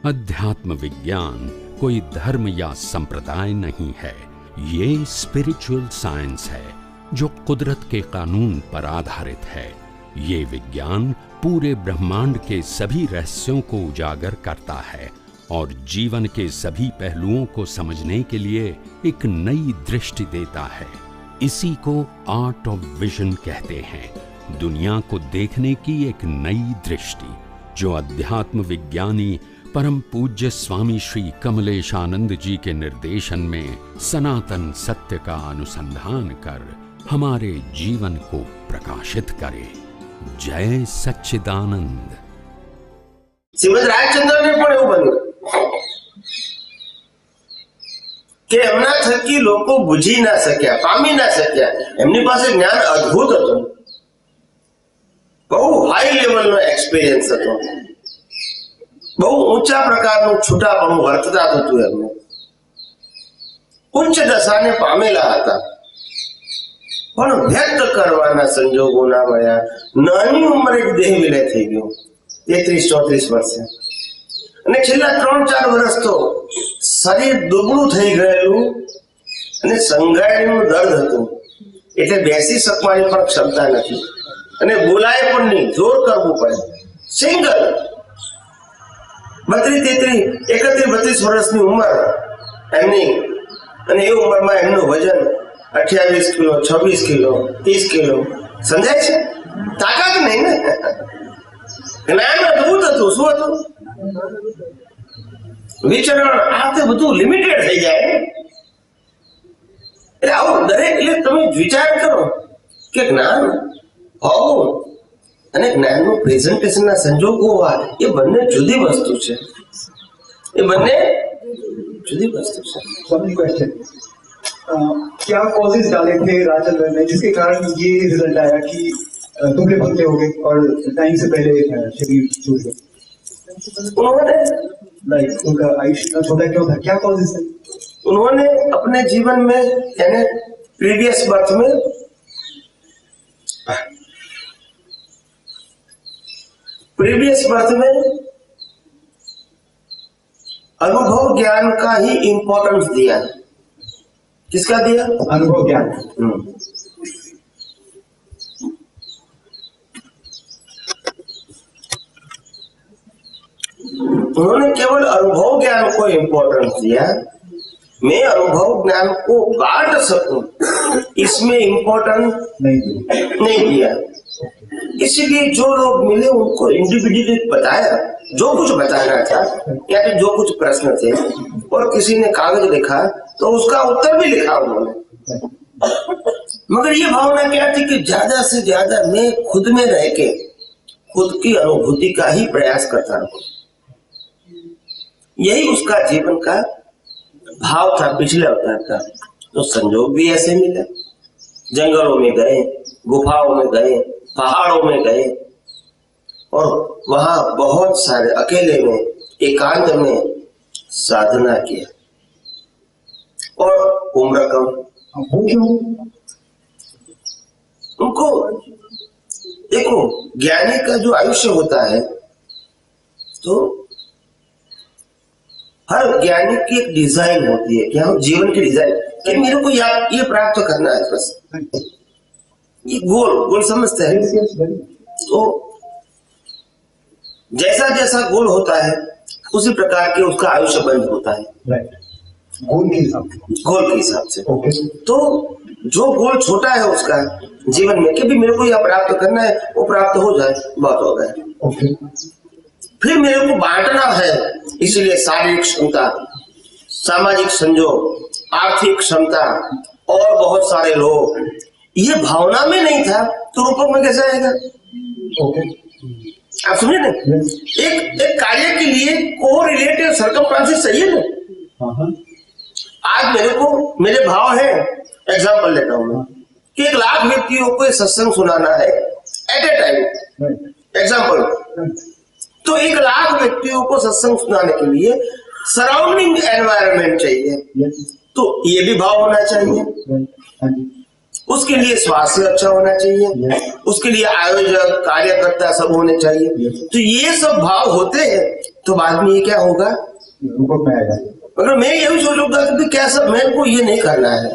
अध्यात्म विज्ञान कोई धर्म या संप्रदाय नहीं है, ये स्पिरिचुअल साइंस है जो कुदरत के कानून पर आधारित है। ये विज्ञान पूरे ब्रह्मांड के सभी रहस्यों को उजागर करता है और जीवन के सभी पहलुओं को समझने के लिए एक नई दृष्टि देता है। इसी को आर्ट ऑफ विजन कहते हैं, दुनिया को देखने की एक नई दृष्टि, जो अध्यात्म विज्ञानी परम पूज्य स्वामी श्री कमलेशानंद जी के निर्देशन में सनातन सत्य का अनुसंधान कर हमारे जीवन को प्रकाशित करे। जय सच्चिदानंद। શ્રીમદ રાજચંદ્ર ને પણ એવું બન્યું કે એમના થકી લોકો બુજી ના શક્યા, પામી ના શક્યા। એમની પાસે જ્ઞાન અદ્ભુત હતું, બહુ હાઈ લેવલનો એક્સપિરિયન્સ હતો, બહુ ઊંચા પ્રકારનું છૂટાપણું વર્તતા થતું એમને, ઉચ્ચ દશાને પામેલા હતા, પણ વ્યક્ત કરવાના સંજોગો ના મળ્યા। નાની ઉંમરે જ દેહ વિલય થઈ ગયો, 33-34 વર્ષે, અને છેલ્લા 3-4 વર્ષ તો શરીર દુબળું થઈ ગયેલું અને સંઘાયેલું દર્દ હતું, એટલે બેસી શકવાની પણ ક્ષમતા નથી અને બોલાય પણ નહીં, જોર કરવું પડે। સિંગલ 32-33 વર્ષની ઉંમર એમની, અને એ ઉંમરમાં એમનું વજન 28 કિલો, 26 કિલો, 30 કિલો, સમજાય છે? તાકાત નહીં ને, જ્ઞાન અદભુત હતું। શું હતું? વિચરણ આ તે બધું લિમિટેડ થઈ જાય। એટલે આવું દરેક, એટલે તમે વિચાર કરો કે જ્ઞાન હોવું અને જ્ઞાનનું પ્રેઝન્ટેશનના સંજોગો હોવા, એ બંને જુદી વસ્તુ છે, એ બંને જુદી વસ્તુ છે। क्वेश्चन, क्या कॉजेज डाले थे राजचंद्र ने जिसके कारण ये रिजल्ट आया कि दुबले पतले हो गए और टाइम से पहले शरीर छूट गया? उन्होंने उनका आयुष्य छोटा क्यों था? क्या कॉजेज थे? उन्होंने अपने जीवन में, यानी प्रीवियस बर्थ में, अनुभव ज्ञान का ही इंपॉर्टेंस दिया। किसका दिया? अनुभव ज्ञान। उन्होंने केवल अनुभव ज्ञान को इंपॉर्टेंस दिया। मैं अनुभव ज्ञान को बांट सकूं, इसमें इंपॉर्टेंस नहीं दिया। इसीलिए जो लोग मिले उनको इंडिविजुअली बताया, जो कुछ बताना था या फिर जो कुछ प्रश्न थे, और किसी ने कागज लिखा तो उसका उत्तर भी लिखा उन्होंने। मगर ये भावना क्या थी कि ज्यादा से ज्यादा मैं खुद में रह के खुद की अनुभूति का ही प्रयास करता रहूं। यही उसका जीवन का भाव था पिछले अवतार का। तो संजोग भी ऐसे मिले, जंगलों में गए, गुफाओं में गए, पहाड़ों में गए, और वहां बहुत सारे अकेले में, एकांत में साधना किया। और उम्र कम, उनको देखो, ज्ञानी का जो आयुष्य होता है, तो हर ज्ञानी की एक डिजाइन होती है, क्या जीवन की डिजाइन, कि मेरे को ये प्राप्त करना है, बस ये गोल समझते हैं। तो जैसा जैसा गोल होता है उसी प्रकार के उसका आयुष्य बंद होता है, गोल के हिसाब से। तो जो गोल छोटा है उसका जीवन में, कि भी मेरे को यह प्राप्त करना है, वो प्राप्त हो जाए, बहुत हो गया। फिर मेरे को बांटना है, इसलिए शारीरिक क्षमता, सामाजिक संजोग, आर्थिक क्षमता और बहुत सारे लोग, ये भावना में नहीं था तो रूपक में कैसे आएगा? आप समझे ना? एक कार्य के लिए कोरिलेटिव सर्कमस्टेंसेस चाहिए ना। आज मेरे भाव है, एग्जांपल लेता हूं मैं, कि 1 लाख व्यक्तियों को सत्संग सुनाना है एट ए टाइम, एग्जांपल। तो 1 लाख व्यक्तियों को सत्संग सुनाने के लिए सराउंडिंग एनवायरनमेंट चाहिए, तो ये भी भाव होना चाहिए। उसके लिए स्वास्थ्य अच्छा होना चाहिए, उसके लिए आयोजक, कार्यकर्ता सब होने चाहिए। तो ये सब भाव होते हैं तो बाद में ये क्या होगा, रूपक में आएगा। मगर मैं यही सोचूंगा कि क्या सब मेरे को ये नहीं करना है,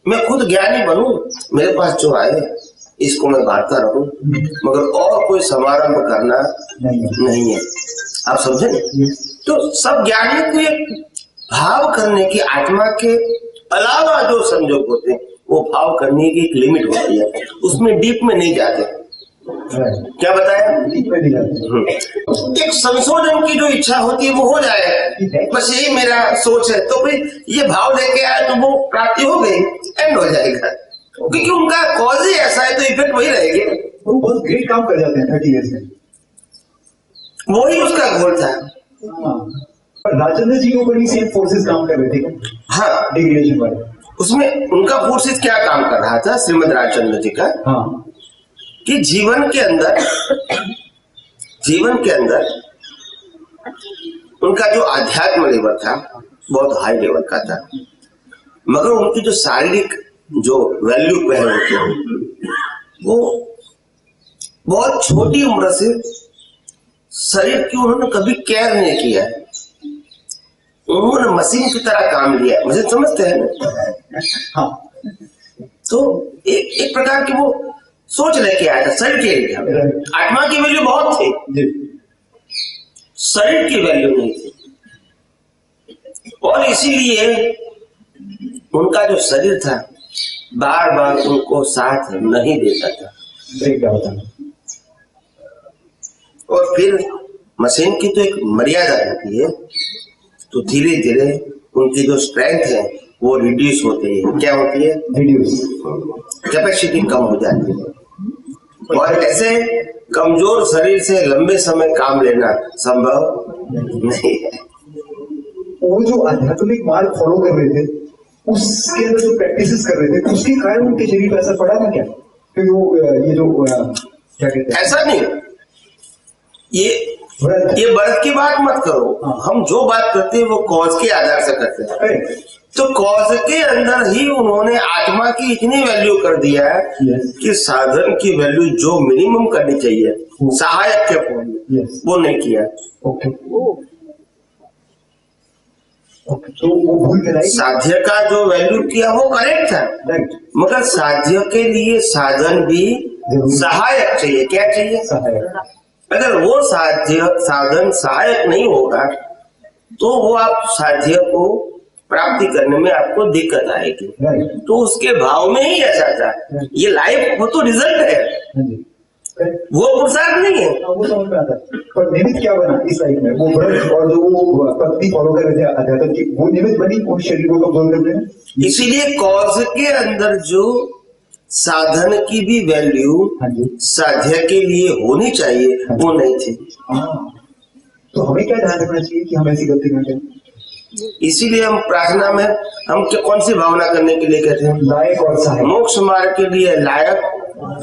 मैं खुद ज्ञानी बनूं, मेरे पास जो आए इसको मैं बांटता रहूं, मगर और कोई समारंभ करना नहीं है। आप समझे ना? तो सब ज्ञानी को एक भाव करने की, आत्मा के अलावा जो संजोग होते हैं वो भाव करने की एक लिमिट होती है, उसमें डीप में नहीं जाते। क्या बताया? एक संशोधन की जो इच्छा होती है वो हो जाए, बस यही मेरा सोच है। तो भाई ये भाव लेके आए तो वो प्राप्ति हो गई, एंड हो जाएगा, क्योंकि उनका कॉज ही ऐसा है, तो इफेक्ट वही रहेंगे। वो बहुत ग्रेट काम कर जाते हैं 30 इयर्स में, वही उसका गोल था। पर राजेंद्र जी के ऊपर भी सेम फोर्सेस काम कर रहे थे। हाँ, डिग्रेडेशन वाले, उसमें उनका फोर्सेस क्या काम कर रहा था श्रीमद राजचंद्र जी का? हाँ, कि जीवन के अंदर उनका जो आध्यात्म लेवल था बहुत हाई लेवल का था, मगर उनकी जो शारीरिक जो वैल्यू पहले होती है वो बहुत छोटी उम्र से शरीर की उन्होंने कभी केयर नहीं किया, उन्होंने मशीन की तरह काम लिया। मुझे समझते हैं ना? हाँ, तो एक प्रकार की वो सोच लेके आया था शरीर के लिए। आत्मा की वैल्यू बहुत थी, शरीर की वैल्यू नहीं थी, और इसीलिए उनका जो शरीर था बार बार उनको साथ नहीं देता था। और फिर मशीन की तो एक मर्यादा रहती है, तो धीरे धीरे उनकी जो स्ट्रेंथ है वो रिड्यूस होती है। क्या होती है? रिड्यूस, कैपेसिटी कम हो जाती है, और ऐसे कमजोर शरीर से लंबे समय काम लेना संभव नहीं है। वो जो आध्यात्मिक मार्ग फॉलो कर रहे थे, उसके अंदर जो प्रैक्टिसेस कर रहे थे, उसके कारण उनके शरीर पर असर पड़ा था क्या? क्योंकि वो ये जो क्या कहते हैं, ऐसा नहीं, ये बर्थ की बात मत करो। हाँ। हम जो बात करते हैं वो कॉज के आधार से करते हैं। तो कॉज के अंदर ही उन्होंने आत्मा की इतनी वैल्यू कर दिया है कि साधन की वैल्यू जो मिनिमम करनी चाहिए सहायक के फॉर्म में वो नहीं किया। ओके, तो वो भूल गए। साध्य का जो वैल्यू किया वो करेक्ट था, मगर साध्य के लिए साधन भी सहायक चाहिए। क्या चाहिए? सहायक। अगर वो साधन सहायक नहीं होगा तो वो आप साध्य को प्राप्ति करने में आपको दिक्कत आएगी। तो उसके भाव में ही ऐसा था। ये लाइफ वो तो रिजल्ट है, वो पुरुषार्थ नहीं है। वो समझ में आता है, पर निमित्त क्या बना इस लाइफ में? वो व्रत और जो वो पत्नी फॉलो कर रहे थे अध्यात्म की, वो निमित्त बनी वो शरीर को कमजोर करने में। इसीलिए कॉज के अंदर जो साधन की भी वैल्यू साध्य के लिए होनी चाहिए वो नहीं थी। तो हमें क्या ध्यान रखना चाहिए कि हम ऐसी गलती न करें? इसीलिए हम प्रार्थना में हम कौन सी भावना करने के लिए कहते हैं? लायक और सहायक। मोक्ष मार्ग के लिए लायक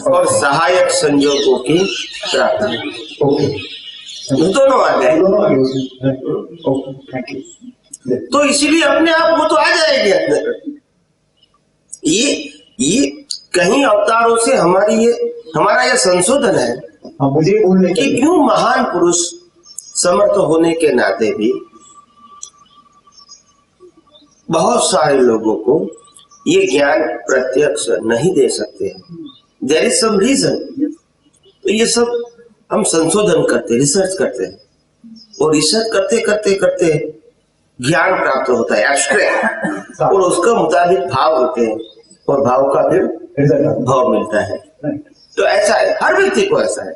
और सहायक संजोगों की प्रार्थना। ओके, दोनों आ गए। दोनों आ गए। Okay, thank you. तो इसीलिए अपने आप वो तो आ जाएगी अंदर। ये कहीं अवतारों से हमारा ये संशोधन है। हाँ, मुझे बोलने कि क्यों महान पुरुष समर्थ होने के नाते भी बहुत सारे लोगों को ये ज्ञान प्रत्यक्ष नहीं दे सकते। There is some reason. तो ये सब हम संशोधन करते, रिसर्च करते हैं, और रिसर्च करते करते करते ज्ञान प्राप्त होता है एब्स्ट्रैक्ट, और उसका मुताबिक भाव होते हैं, और भाव का फिर भाव मिलता है। तो ऐसा है, हर व्यक्ति को ऐसा है,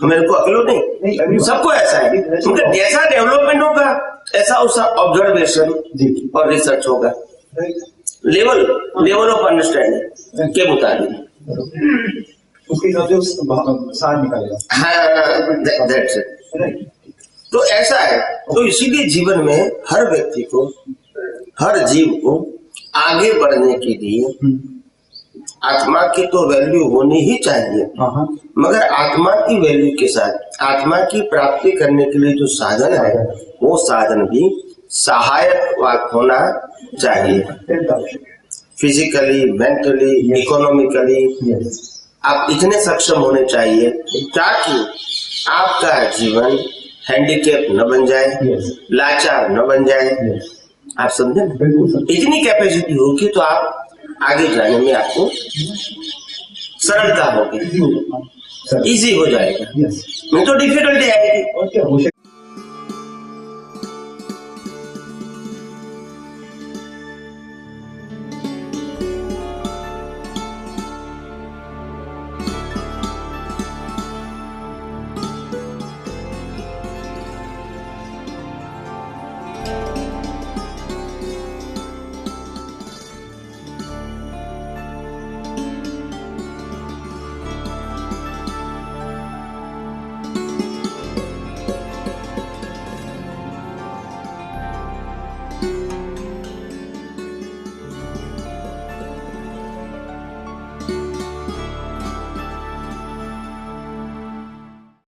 मेरे को अकेलो नहीं, सबको ऐसा है। क्योंकि जैसा डेवलपमेंट होगा ऐसा उसका ऑब्जर्वेशन और रिसर्च होगा, लेवल ऑफ अंडरस्टैंडिंग के मुताबिक उसके हिसाब से सार निकालेगा। हाँ, दैट्स इट। तो ऐसा है। तो इसीलिए जीवन में हर व्यक्ति को, हर जीव को आगे बढ़ने के लिए आत्मा की तो वैल्यू होनी ही चाहिए, मगर आत्मा की वैल्यू के साथ आत्मा की प्राप्ति करने के लिए जो साधन है वो साधन भी सहायक होना चाहिए। फिजिकली, मेंटली, इकोनॉमिकली आप इतने सक्षम होने चाहिए ताकि आपका जीवन हैंडीकैप न बन जाए, Yes. लाचार न बन जाए। Yes. आप समझे ना? बिल्कुल सर। इतनी कैपेसिटी होगी तो आप आगे जाने में आपको सरलता होगी, Easy होगा। सर। इजी हो जाएगा, Yes. नहीं तो डिफिकल्टी आएगी। और क्या हो